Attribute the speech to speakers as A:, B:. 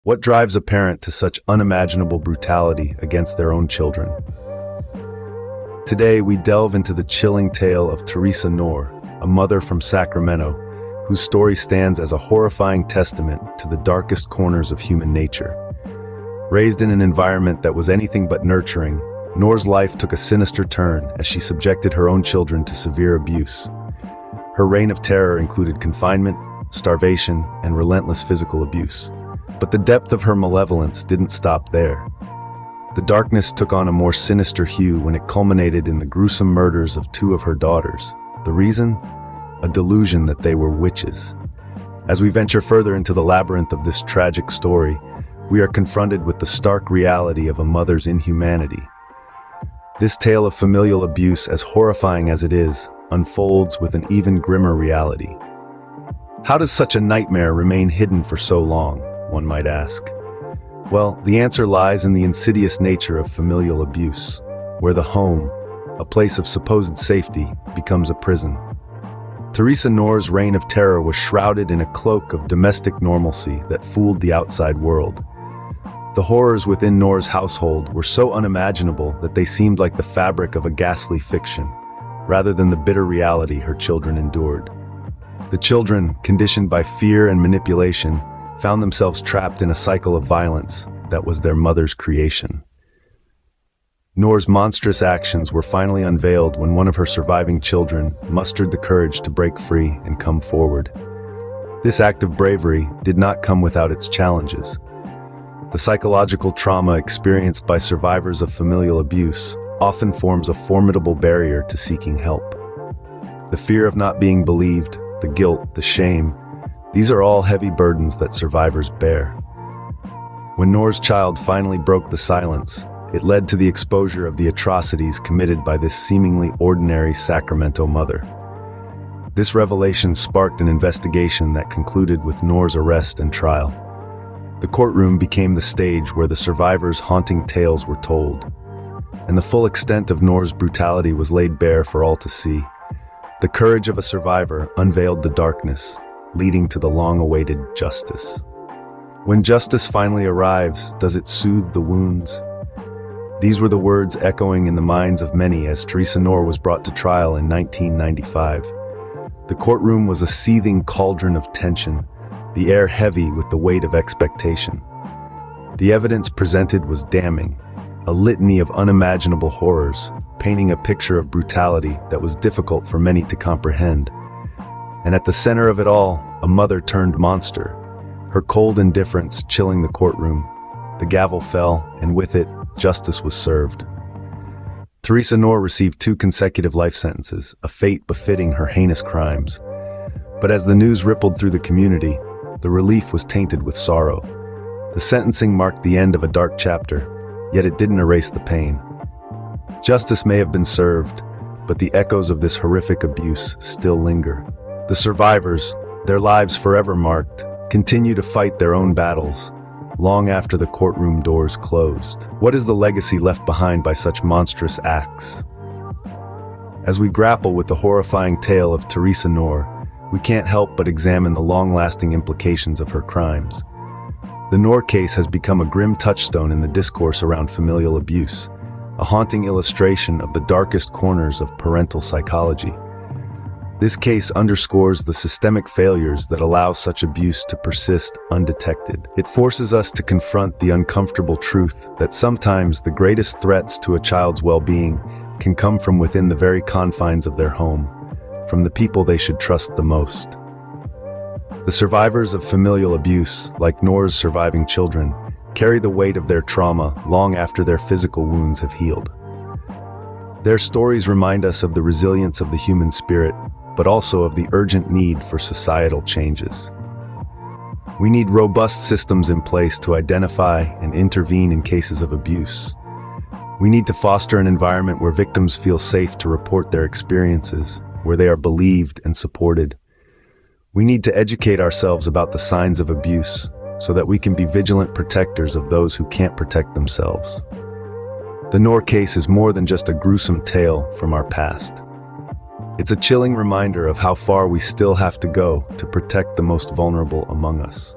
A: What drives a parent to such unimaginable brutality against their own children? Today, we delve into the chilling tale of Theresa Knorr, a mother from Sacramento, whose story stands as a horrifying testament to the darkest corners of human nature. Raised in an environment that was anything but nurturing, Knorr's life took a sinister turn as she subjected her own children to severe abuse. Her reign of terror included confinement, starvation, and relentless physical abuse. But the depth of her malevolence didn't stop there. The darkness took on a more sinister hue when it culminated in the gruesome murders of two of her daughters. The reason? A delusion that they were witches. As we venture further into the labyrinth of this tragic story, we are confronted with the stark reality of a mother's inhumanity. This tale of familial abuse, as horrifying as it is, unfolds with an even grimmer reality. How does such a nightmare remain hidden for so long, one might ask? Well, the answer lies in the insidious nature of familial abuse, where the home, a place of supposed safety, becomes a prison. Theresa Knorr's reign of terror was shrouded in a cloak of domestic normalcy that fooled the outside world. The horrors within Knorr's household were so unimaginable that they seemed like the fabric of a ghastly fiction, rather than the bitter reality her children endured. The children, conditioned by fear and manipulation, found themselves trapped in a cycle of violence that was their mother's creation. Knorr's monstrous actions were finally unveiled when one of her surviving children mustered the courage to break free and come forward. This act of bravery did not come without its challenges. The psychological trauma experienced by survivors of familial abuse often forms a formidable barrier to seeking help. The fear of not being believed, the guilt, the shame, these are all heavy burdens that survivors bear. When Knorr's child finally broke the silence, it led to the exposure of the atrocities committed by this seemingly ordinary Sacramento mother. This revelation sparked an investigation that concluded with Knorr's arrest and trial. The courtroom became the stage where the survivors' haunting tales were told, and the full extent of Knorr's brutality was laid bare for all to see. The courage of a survivor unveiled the darkness, leading to the long-awaited justice. When justice finally arrives, does it soothe the wounds? These were the words echoing in the minds of many as Theresa Knorr was brought to trial in 1995. The courtroom was a seething cauldron of tension, the air heavy with the weight of expectation. The evidence presented was damning, a litany of unimaginable horrors, painting a picture of brutality that was difficult for many to comprehend. And at the center of it all, a mother turned monster, her cold indifference chilling the courtroom. The gavel fell, and with it, justice was served. Theresa Knorr received 2 consecutive life sentences, a fate befitting her heinous crimes. But as the news rippled through the community, the relief was tainted with sorrow. The sentencing marked the end of a dark chapter, yet it didn't erase the pain. Justice may have been served, but the echoes of this horrific abuse still linger. The survivors, their lives forever marked, continue to fight their own battles, long after the courtroom doors closed. What is the legacy left behind by such monstrous acts? As we grapple with the horrifying tale of Theresa Knorr, we can't help but examine the long-lasting implications of her crimes. The Knorr case has become a grim touchstone in the discourse around familial abuse, a haunting illustration of the darkest corners of parental psychology. This case underscores the systemic failures that allow such abuse to persist undetected. It forces us to confront the uncomfortable truth that sometimes the greatest threats to a child's well-being can come from within the very confines of their home, from the people they should trust the most. The survivors of familial abuse, like Knorr's surviving children, carry the weight of their trauma long after their physical wounds have healed. Their stories remind us of the resilience of the human spirit, but also of the urgent need for societal changes. We need robust systems in place to identify and intervene in cases of abuse. We need to foster an environment where victims feel safe to report their experiences, where they are believed and supported. We need to educate ourselves about the signs of abuse so that we can be vigilant protectors of those who can't protect themselves. The Knorr case is more than just a gruesome tale from our past. It's a chilling reminder of how far we still have to go to protect the most vulnerable among us.